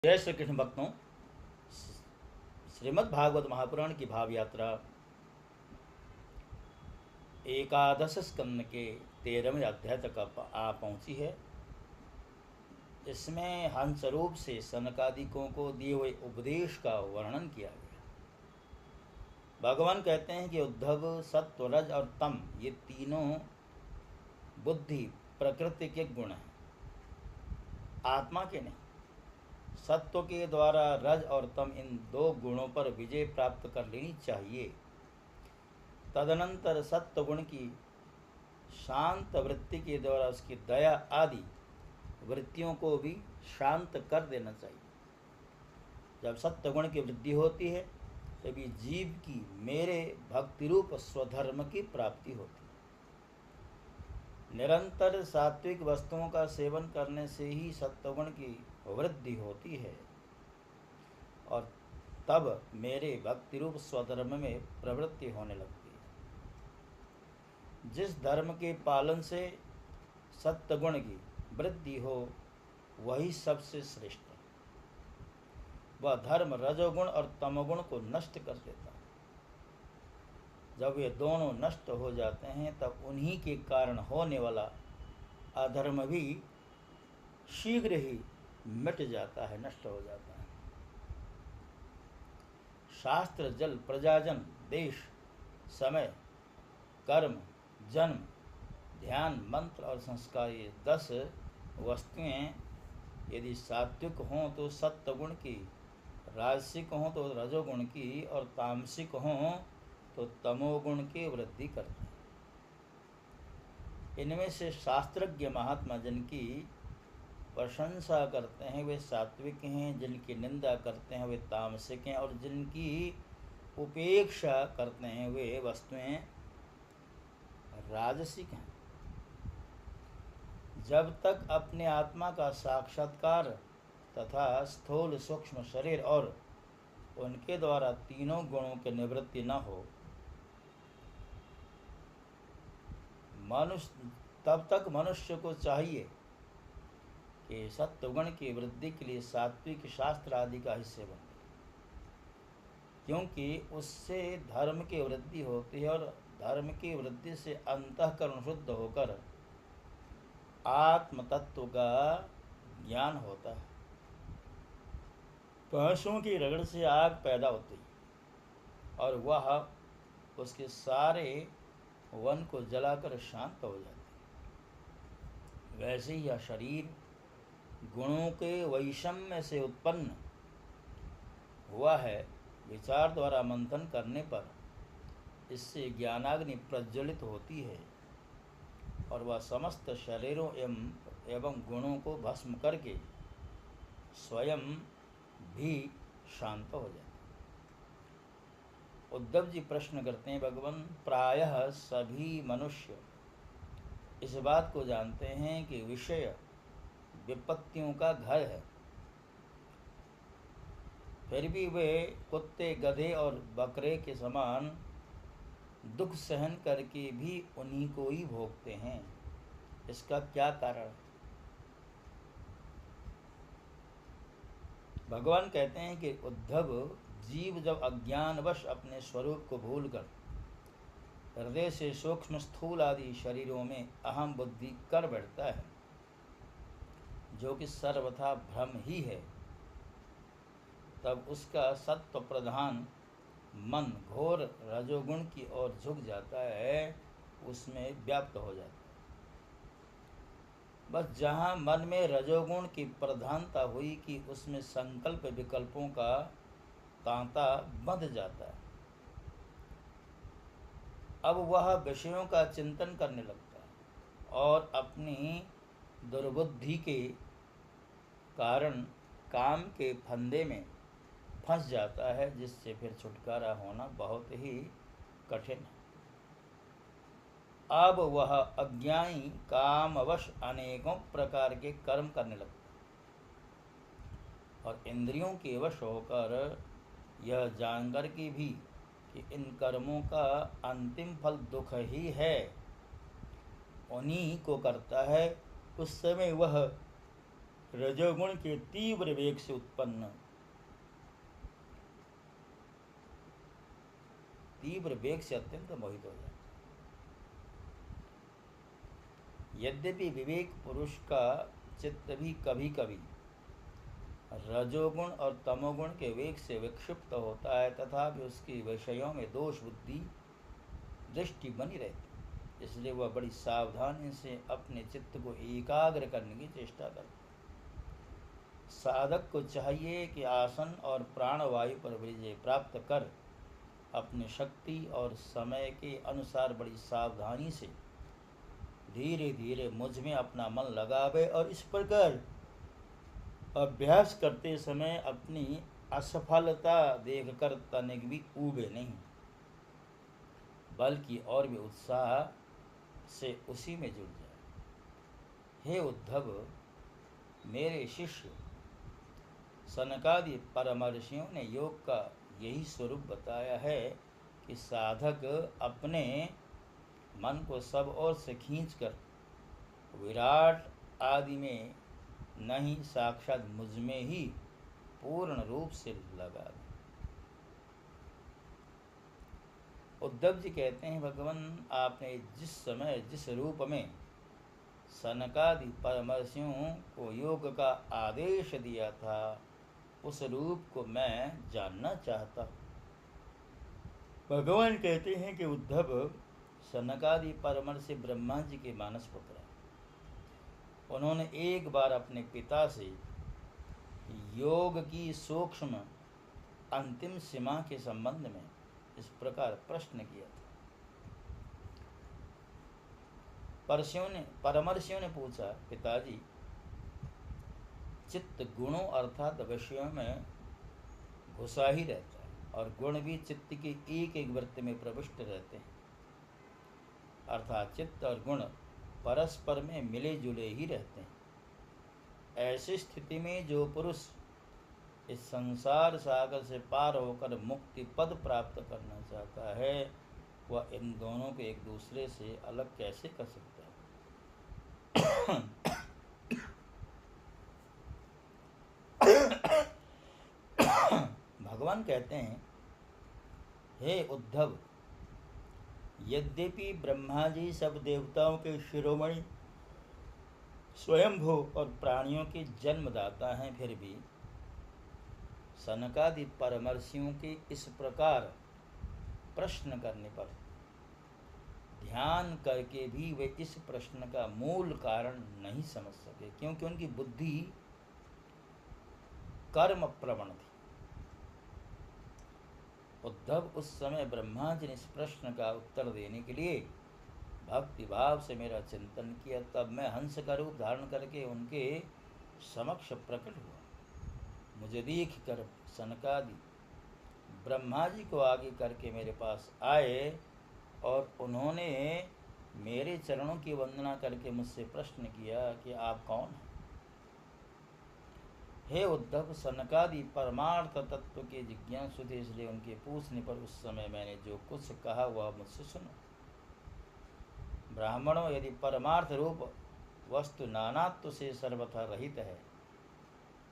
जय श्री कृष्ण भक्तों। श्रीमद् भागवत महापुराण की भाव यात्रा एकादश स्कंद के 13वें अध्याय तक आ पहुंची है। इसमें हंस रूप से सनकादिकों को दिए हुए उपदेश का वर्णन किया गया। भगवान कहते हैं कि उद्धव, सत्व, रज और तम ये तीनों बुद्धि प्रकृति के गुण हैं, आत्मा के नहीं। सत्व के द्वारा रज और तम इन दो गुणों पर विजय प्राप्त कर लेनी चाहिए। तदनंतर सत्व गुण की शांत वृत्ति के द्वारा उसकी दया आदि वृत्तियों को भी शांत कर देना चाहिए। जब सत्व गुण की वृद्धि होती है तभी जीव की मेरे भक्ति रूप स्वधर्म की प्राप्ति होती है। निरंतर सात्विक वस्तुओं का सेवन करने से ही सत्वगुण की वृद्धि होती है और तब मेरे भक्ति रूप स्वधर्म में प्रवृत्ति होने लगती है। जिस धर्म के पालन से सत्वगुण की वृद्धि हो वही सबसे श्रेष्ठ है। वह धर्म रजोगुण और तमोगुण को नष्ट कर देता है। जब ये दोनों नष्ट हो जाते हैं तब उन्हीं के कारण होने वाला अधर्म भी शीघ्र ही मिट जाता है, नष्ट हो जाता है। शास्त्र, जल, प्रजाजन, देश, समय, कर्म, जन्म, ध्यान, मंत्र और संस्कार, ये 10 वस्तुएं यदि सात्विक हों तो सत्वगुण की, राजसिक हों तो रजोगुण की और तामसिक हों तो तमोगुण की वृद्धि करते हैं। इनमें से शास्त्रज्ञ महात्मा जिनकी प्रशंसा करते हैं वे सात्विक हैं, जिनकी निंदा करते हैं वे तामसिक हैं और जिनकी उपेक्षा करते हैं वे वस्तुएं राजसिक हैं। जब तक अपने आत्मा का साक्षात्कार तथा स्थूल सूक्ष्म शरीर और उनके द्वारा तीनों गुणों की निवृत्ति न हो तब तक मनुष्य को चाहिए कि सत्वगुण की वृद्धि के लिए सात्विक शास्त्र आदि का हिस्से बने, क्योंकि उससे धर्म की वृद्धि होती है और धर्म की वृद्धि से अंतःकरण शुद्ध होकर आत्म तत्व का ज्ञान होता है। भैंसों की रगड़ से आग पैदा होती है और वह उसके सारे वन को जलाकर शांत हो जाती है। वैसे ही यह शरीर गुणों के वैषम्य से उत्पन्न हुआ है। विचार द्वारा मंथन करने पर इससे ज्ञानाग्नि प्रज्वलित होती है और वह समस्त शरीरों एवं गुणों को भस्म करके स्वयं भी शांत हो जाता है। उद्धव जी प्रश्न करते हैं, भगवान प्रायः सभी मनुष्य इस बात को जानते हैं कि विषय विपत्तियों का घर है, फिर भी वे कुत्ते, गधे और बकरे के समान दुख सहन करके भी उन्हीं को ही भोगते हैं। इसका क्या कारण? भगवान कहते हैं कि उद्धव, जीव जब अज्ञानवश अपने स्वरूप को भूलकर हृदय से सूक्ष्म स्थूल आदि शरीरों में अहम बुद्धि कर बैठता है, जो कि सर्वथा भ्रम ही है, तब उसका सत्व प्रधान मन घोर रजोगुण की ओर झुक जाता है, उसमें व्याप्त हो जाता है। बस जहाँ मन में रजोगुण की प्रधानता हुई कि उसमें संकल्प विकल्पों का तांता बंध जाता है। अब वह विषयों का चिंतन करने लगता है और अपनी दुर्बुद्धि के कारण काम के फंदे में फंस जाता है, जिससे फिर छुटकारा होना बहुत ही कठिन है। अब वह अज्ञानी कामवश अनेकों प्रकार के कर्म करने लगता है और इंद्रियों के वश होकर यह जानकर कि भी कि इन कर्मों का अंतिम फल दुख ही है, उन्हीं को करता है। उस समय वह रजोगुण के तीव्र वेग से उत्पन्न तीव्र वेग से अत्यंत मोहित हो जाता। यद्यपि विवेक पुरुष का चित्त भी कभी कभी रजोगुण और तमोगुण के वेग से विक्षिप्त होता है, तथापि उसकी विषयों में दोष बुद्धि दृष्टि बनी रहती, इसलिए वह बड़ी सावधानी से अपने चित्त को एकाग्र करने की चेष्टा करता है। साधक को चाहिए कि आसन और प्राणवायु पर विजय प्राप्त कर अपनी शक्ति और समय के अनुसार बड़ी सावधानी से धीरे धीरे मुझ में अपना मन लगावे और इस प्रकार अभ्यास करते समय अपनी असफलता देखकर तनिक भी ऊबे नहीं, बल्कि और भी उत्साह से उसी में जुड़ जाए। हे उद्धव, मेरे शिष्य सनकादि परमर्षियों ने योग का यही स्वरूप बताया है कि साधक अपने मन को सब ओर से खींचकर विराट आदि में नहीं, साक्षात मुझ में ही पूर्ण रूप से लगा दे। उद्धव जी कहते हैं, भगवान आपने जिस समय जिस रूप में सनकादि परमर्षियों को योग का आदेश दिया था, उस रूप को मैं जानना चाहता हूँ। भगवान कहते हैं कि उद्धव, सनकादि परमर्षि ब्रह्मा जी के मानस पुत्र हैं। उन्होंने एक बार अपने पिता से योग की सूक्ष्म अंतिम सीमा के संबंध में इस प्रकार प्रश्न किया था। परमर्षियों ने पूछा, पिताजी, चित्त गुणों अर्थात विषयों में घुसा ही रहता है और गुण भी चित्त के एक एक वृत्ति में प्रविष्ट रहते हैं, अर्थात चित्त और गुण परस्पर में मिले जुले ही रहते हैं। ऐसी स्थिति में जो पुरुष इस संसार सागर से पार होकर मुक्ति पद प्राप्त करना चाहता है, वह इन दोनों को एक दूसरे से अलग कैसे कर सकता है? भगवान कहते हैं, हे उद्धव, यद्यपि ब्रह्मा जी सब देवताओं के शिरोमणि स्वयंभू और प्राणियों के जन्मदाता हैं, फिर भी सनकादि परमर्षियों के इस प्रकार प्रश्न करने पर ध्यान करके भी वे इस प्रश्न का मूल कारण नहीं समझ सके, क्योंकि उनकी बुद्धि कर्म प्रवण थी। उद्धव, उस समय ब्रह्मा जी ने इस प्रश्न का उत्तर देने के लिए भक्ति भाव से मेरा चिंतन किया, तब मैं हंस का रूप धारण करके उनके समक्ष प्रकट हुआ। मुझे देख कर सनकादि ब्रह्मा जी को आगे करके मेरे पास आए और उन्होंने मेरे चरणों की वंदना करके मुझसे प्रश्न किया कि आप कौन हैं? हे उद्धव, सनकादि परमार्थ तत्व के जिज्ञासु थे, इसलिए उनके पूछने पर उस समय मैंने जो कुछ कहा वह मुझसे सुनो। ब्राह्मणों, यदि परमार्थ रूप वस्तु नानात्व से सर्वथा रहित है,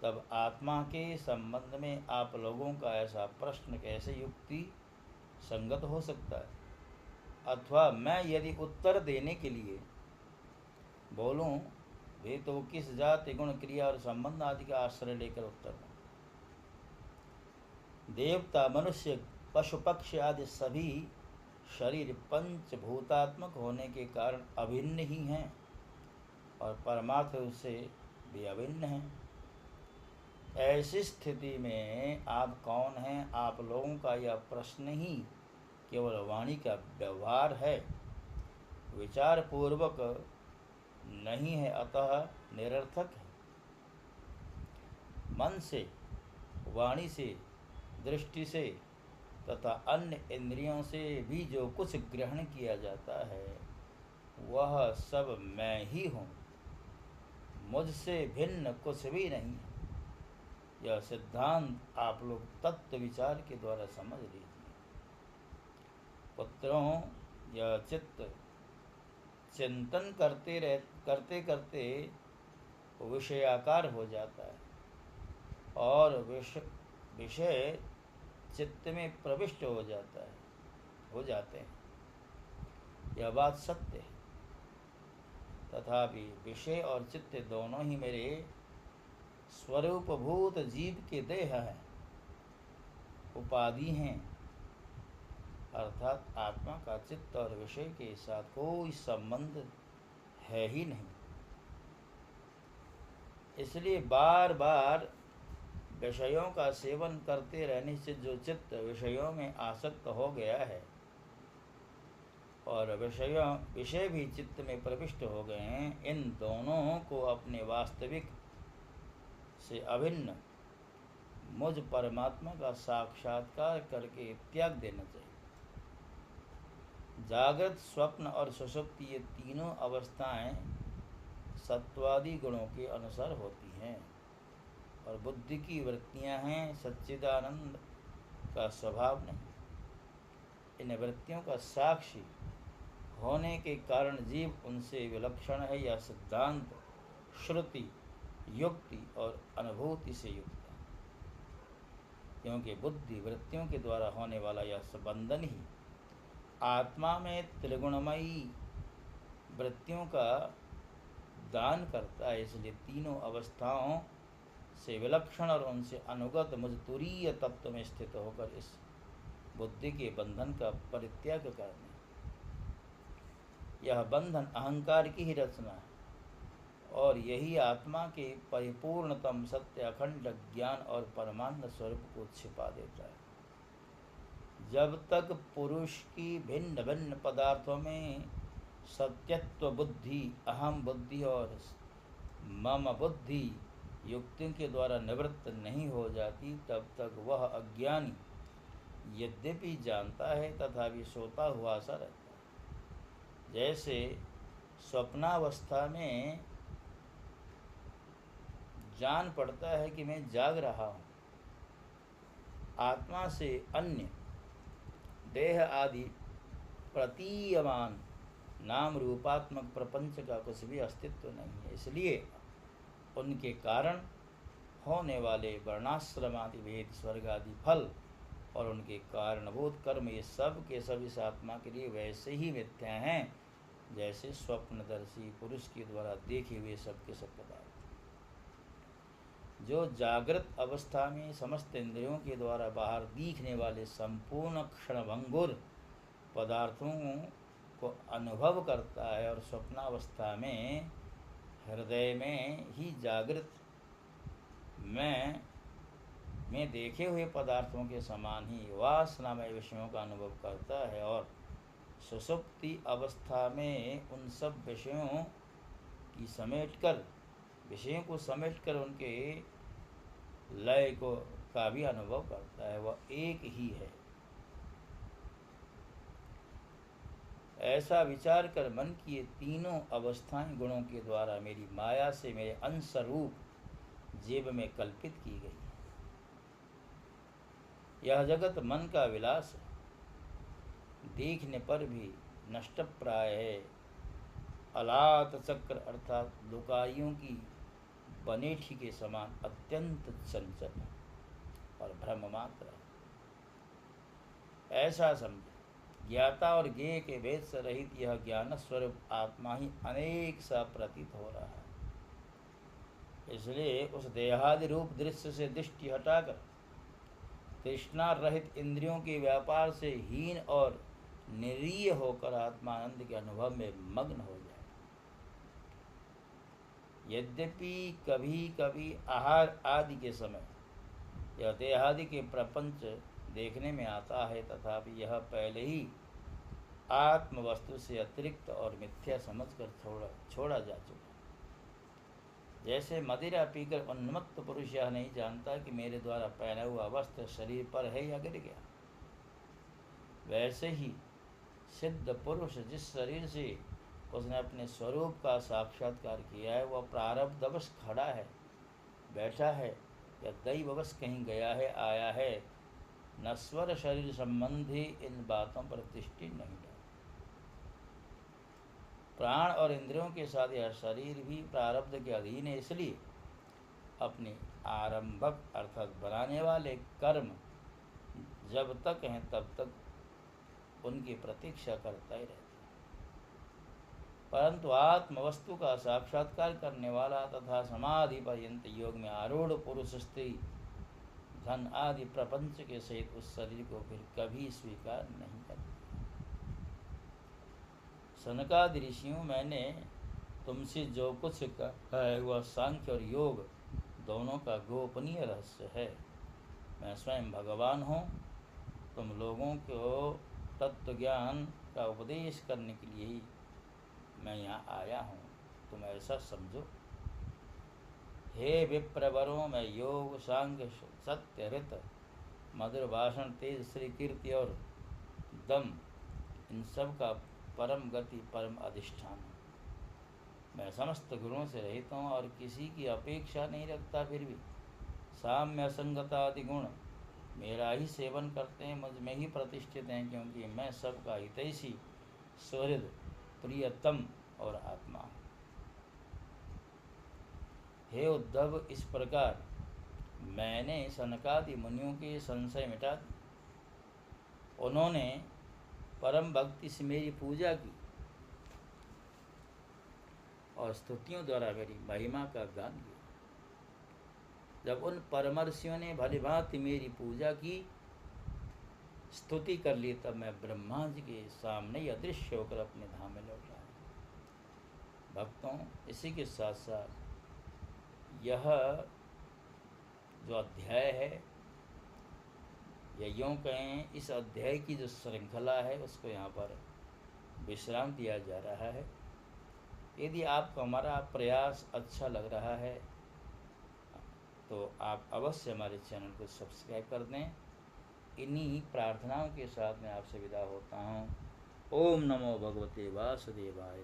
तब आत्मा के संबंध में आप लोगों का ऐसा प्रश्न कैसे युक्ति संगत हो सकता है? अथवा मैं यदि उत्तर देने के लिए बोलूं, वे तो किस जाति गुण क्रिया और संबंध आदि का आश्रय लेकर उत्तर दें? देवता, मनुष्य, पशु पक्षी आदि सभी शरीर पंचभूतात्मक होने के कारण अभिन्न ही हैं और परमार्थ से भी अभिन्न हैं। ऐसी स्थिति में आप कौन हैं? आप लोगों का यह प्रश्न ही केवल वाणी का व्यवहार है, विचार पूर्वक नहीं है, अतः निरर्थक है। मन से, वाणी से, दृष्टि से तथा अन्य इंद्रियों से भी जो कुछ ग्रहण किया जाता है, वह सब मैं ही हूँ, मुझसे भिन्न कुछ भी नहीं है। यह सिद्धांत आप लोग तत्व विचार के द्वारा समझ लीजिए। पुत्रों, यह चित्त चिंतन करते करते वो विषयाकार हो जाता है और विषय चित्त में प्रविष्ट हो जाता है, हो जाते हैं। यह बात सत्य है। तथापि विषय और चित्त दोनों ही मेरे स्वरूपभूत जीव के देह हैं, उपाधि हैं, अर्थात आत्मा का चित्त और विषय के साथ कोई संबंध है ही नहीं। इसलिए बार बार विषयों का सेवन करते रहने से जो चित्त विषयों में आसक्त हो गया है और विषय भी चित्त में प्रविष्ट हो गए हैं, इन दोनों को अपने वास्तविक से अभिन्न मुझ परमात्मा का साक्षात्कार करके त्याग देना चाहिए। जागृत, स्वप्न और सुषुप्ति ये तीनों अवस्थाएं सत्वादि गुणों के अनुसार होती हैं और बुद्धि की वृत्तियां हैं, सच्चिदानंद का स्वभाव नहीं। इन वृत्तियों का साक्षी होने के कारण जीव उनसे विलक्षण है या सिद्धांत, श्रुति, युक्ति और अनुभूति से युक्त है, क्योंकि बुद्धि वृत्तियों के द्वारा होने वाला यह संबंधन ही आत्मा में त्रिगुणमयी वृत्तियों का दान करता है। इसलिए तीनों अवस्थाओं से विलक्षण और उनसे अनुगत मुझ तुरीय तत्व में स्थित होकर इस बुद्धि के बंधन का परित्याग करना। यह बंधन अहंकार की ही रचना है और यही आत्मा के परिपूर्णतम सत्य, अखंड ज्ञान और परमानंद स्वरूप को छिपा देता है। जब तक पुरुष की भिन्न भिन्न पदार्थों में सत्यत्व बुद्धि, अहम बुद्धि और मम बुद्धि युक्तियों के द्वारा निवृत्त नहीं हो जाती, तब तक वह अज्ञानी यद्यपि जानता है तथापि सोता हुआ सा रहता है। जैसे स्वप्नावस्था में जान पड़ता है कि मैं जाग रहा हूँ, आत्मा से अन्य देह आदि प्रतीयमान नाम रूपात्मक प्रपंच का कुछ भी अस्तित्व नहीं है। इसलिए उनके कारण होने वाले वर्णाश्रम आदि भेद, स्वर्ग आदि फल और उनके कारणभूत कर्म, ये सब के सब इस आत्मा के लिए वैसे ही मिथ्या हैं जैसे स्वप्नदर्शी पुरुष के द्वारा देखे हुए सब के सब पदार्थ। जो जागृत अवस्था में समस्त इंद्रियों के द्वारा बाहर दिखने वाले संपूर्ण क्षणभंगुर पदार्थों को अनुभव करता है और स्वप्नावस्था में हृदय में ही जागृत में देखे हुए पदार्थों के समान ही वासनामय विषयों का अनुभव करता है और सुषुप्ति अवस्था में उन सब विषयों को समेटकर उनके लय को का भी अनुभव करता है। वह एक ही है। ऐसा विचार कर मन की ये तीनों अवस्थाएं गुणों के द्वारा मेरी माया से मेरे अंश रूप जीव में कल्पित की गई है। यह जगत मन का विलास है, देखने पर भी नष्टप्राय है। अलात चक्र अर्थात लुकाइयों की बनेठी के समान अत्यंत चंचल और भ्रम मात्र है। ऐसा समझे, ज्ञाता और ज्ञेय के भेद से रहित यह ज्ञान स्वरूप आत्मा ही अनेक सा प्रतीत हो रहा है। इसलिए उस देहादि रूप दृश्य से दृष्टि हटाकर तृष्णा रहित इंद्रियों के व्यापार से हीन और निरीय होकर आत्मानंद के अनुभव में मग्न हो जाए। यद्यपि कभी कभी आहार आदि के समय यह देहादि के प्रपंच देखने में आता है, तथापि यह पहले ही आत्म वस्तु से अतिरिक्त और मिथ्या समझकर छोड़ा जा चुका। जैसे मदिरा पीकर उन्मत्त पुरुष यह नहीं जानता कि मेरे द्वारा पहना हुआ वस्त्र शरीर पर है या गिर गया, वैसे ही सिद्ध पुरुष जिस शरीर से उसने अपने स्वरूप का साक्षात्कार किया है वह प्रारब्धवश खड़ा है, बैठा है या दैववश कहीं गया है, आया है, नश्वर शरीर संबंधी इन बातों पर दृष्टि नहीं डाल। प्राण और इंद्रियों के साथ यह शरीर भी प्रारब्ध के अधीन है, इसलिए अपने आरंभक अर्थात बनाने वाले कर्म जब तक हैं तब तक उनकी प्रतीक्षा करता ही रहता है। परंतु आत्म वस्तु का साक्षात्कार करने वाला तथा समाधि पर्यंत योग में आरूढ़ पुरुष स्त्री धन आदि प्रपंच के सहित उस शरीर को फिर कभी स्वीकार नहीं करता। सनकादि ऋषियों, मैंने तुमसे जो कुछ कहा है वह सांख्य और योग दोनों का गोपनीय रहस्य है। मैं स्वयं भगवान हूँ। तुम लोगों को तत्व ज्ञान का उपदेश करने के लिए ही मैं यहाँ आया हूँ, तुम ऐसा समझो। हे विप्रवरों, मैं योग सांख्य सत्य हित मधुर भाषण तेज श्री कीर्ति और दम इन सब का परम गति परम अधिष्ठान हूँ। मैं समस्त गुणों से रहित हूँ और किसी की अपेक्षा नहीं रखता, फिर भी साम्य असंगता आदि गुण मेरा ही सेवन करते हैं, मुझ में ही प्रतिष्ठित हैं, क्योंकि मैं सबका हितैषी सुहृद प्रियतम और आत्मा हूँ। हे उद्धव, इस प्रकार मैंने सनकादि मुनियों के संशय मिटा दी। उन्होंने परम भक्ति से मेरी पूजा की और स्तुतियों द्वारा मेरी महिमा का गान किया। जब उन परमर्षियों ने भलीभांति मेरी पूजा की, स्तुति कर ली, तब मैं ब्रह्मा जी के सामने ही अदृश्य होकर अपने धाम में लौट आया। भक्तों, इसी के साथ साथ यह जो अध्याय है, या यूँ कहें इस अध्याय की जो श्रृंखला है, उसको यहाँ पर विश्राम दिया जा रहा है। यदि आपको हमारा प्रयास अच्छा लग रहा है तो आप अवश्य हमारे चैनल को सब्सक्राइब कर दें। इन्हीं प्रार्थनाओं के साथ मैं आपसे विदा होता हूँ। ओम नमो भगवते वासुदेवाय।